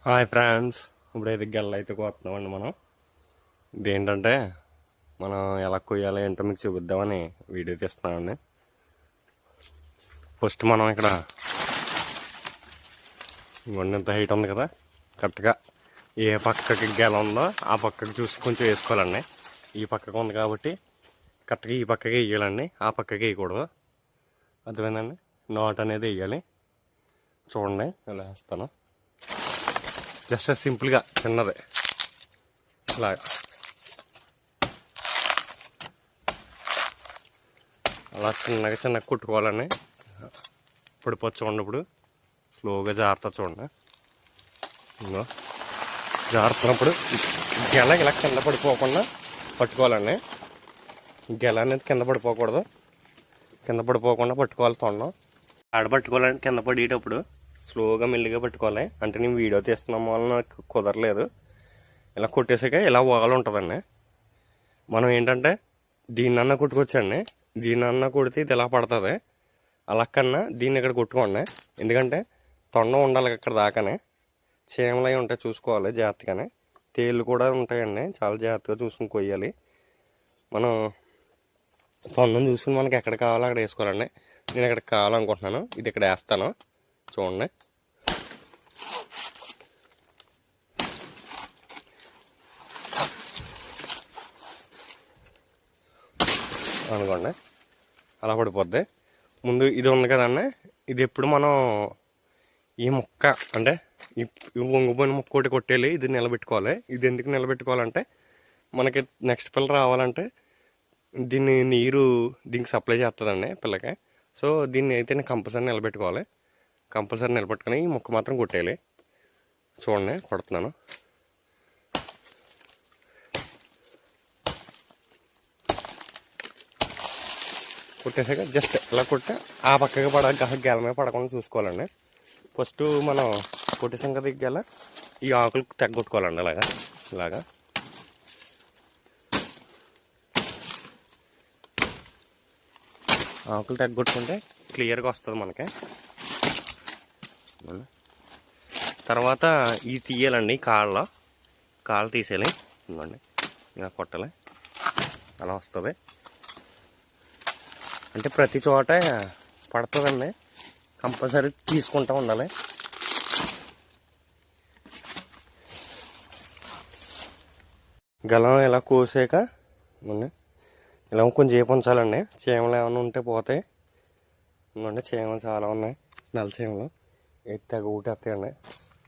Hi friends, ఇప్పుడైతే గెల్ల అయితే కోస్తున్నామండి. మనం ఇదేంటంటే మనం ఎలా కొయ్యాలి ఏంటో మీకు చూపిద్దామని వీడియో తీస్తున్నామండి. ఫస్ట్ మనం ఇక్కడ ఇంత హైట్ ఉంది కదా, కరెక్ట్గా ఏ పక్కకి గెల ఉందో ఆ పక్కకి చూసి కొంచెం వేసుకోవాలండి. ఈ పక్కకు ఉంది కాబట్టి కరెక్ట్గా ఈ పక్కకి వేయాలండి, ఆ పక్కకి వేయకూడదు. అర్థమైందండి. నాట్ అనేది వేయాలి. చూడండి ఇలా వేస్తాను. జస్ట్ సింపుల్గా చిన్నది ఇలాగా అలా చిన్నగా కుట్టుకోవాలని. ఇప్పుడు చూడండి, ఇప్పుడు స్లోగా జాగ్రత్త చూడండి. ఇంకో జారుతున్నప్పుడు గెల ఇలా కింద పడిపోకుండా పట్టుకోవాలండి. గెల అనేది కింద పడిపోకూడదు, కింద పడిపోకుండా పట్టుకోవాలి. తొండం ఆడ పట్టుకోవాలంటే కింద పడేటప్పుడు స్లోగా మెల్లిగా పట్టుకోవాలి. అంటే నేను వీడియో తీస్తున్నాం వల్ల నాకు కుదరలేదు. ఇలా కొట్టేసాక ఇలా వాలు ఉంటుందండి. మనం ఏంటంటే దీన్నన్నా కొట్టుకోవచ్చండి. దీన్నన్నా కొడితే ఇది ఇలా పడుతుంది. అలా కన్నా దీన్ని ఇక్కడ కొట్టుకోండి. ఎందుకంటే తొండం ఉండాలి ఇక్కడ దాకానే. చీమలు అవి ఉంటాయి, చూసుకోవాలి జాగ్రత్తగానే. తేళ్ళు కూడా ఉంటాయండి, చాలా జాగ్రత్తగా చూసుకుని కొయ్యాలి. మనం తొండం చూసుకుని మనకి ఎక్కడ కావాలో అక్కడ వేసుకోవాలండి. నేను ఇక్కడ కావాలనుకుంటున్నాను, ఇది ఇక్కడ వేస్తాను. చూడండి, అనుకోండి అలా పడిపోద్ది. ముందు ఇది ఉంది కదండి, ఇది ఎప్పుడు మనం ఈ ముక్క అంటే ఈ వంగిపోయిన ముక్క ఒకటి కొట్టేయాలి. ఇది నిలబెట్టుకోవాలి. ఇది ఎందుకు నిలబెట్టుకోవాలంటే మనకి నెక్స్ట్ పిల్ల రావాలంటే దీనికి సప్లై చేస్తుందండి పిల్లకి. సో దీన్ని అయితే నేను కంపల్సరీ నిలబెట్టుకోవాలి. కంపల్సరీ నిలబెట్టుకుని ఈ ముక్క మాత్రం కొట్టేయాలి. చూడండి కొడుతున్నాను. కొట్టేసాక జస్ట్ ఇలా కొట్టి ఆ పక్కకి గెల మీద పడకుండా చూసుకోవాలండి. ఫస్ట్ మనం కొట్టేసాం కదా ఈ గెల, ఈ ఆకులు తగ్గొట్టుకోవాలండి. ఇలాగా ఆకులు తగ్గొట్టుకుంటే క్లియర్గా వస్తుంది మనకి. తర్వాత ఇది తీయాలండి, కాళ్ళు తీసేయాలి. ఇవ్వండి ఇలా కొట్టాలి, అలా వస్తుంది. అంటే ప్రతి చోట పడుతుందండి, కంపల్సరీ తీసుకుంటూ ఉండాలి. గలం ఇలా కోసాక ఇలా కొంచెం చేపు ఉంచాలండి. చీమలు ఏమైనా ఉంటే పోతాయి. ఇంకోండి చీమలు చాలా ఉన్నాయి, నల్ల చీమలు. తెగ ఊటేస్తాయండి.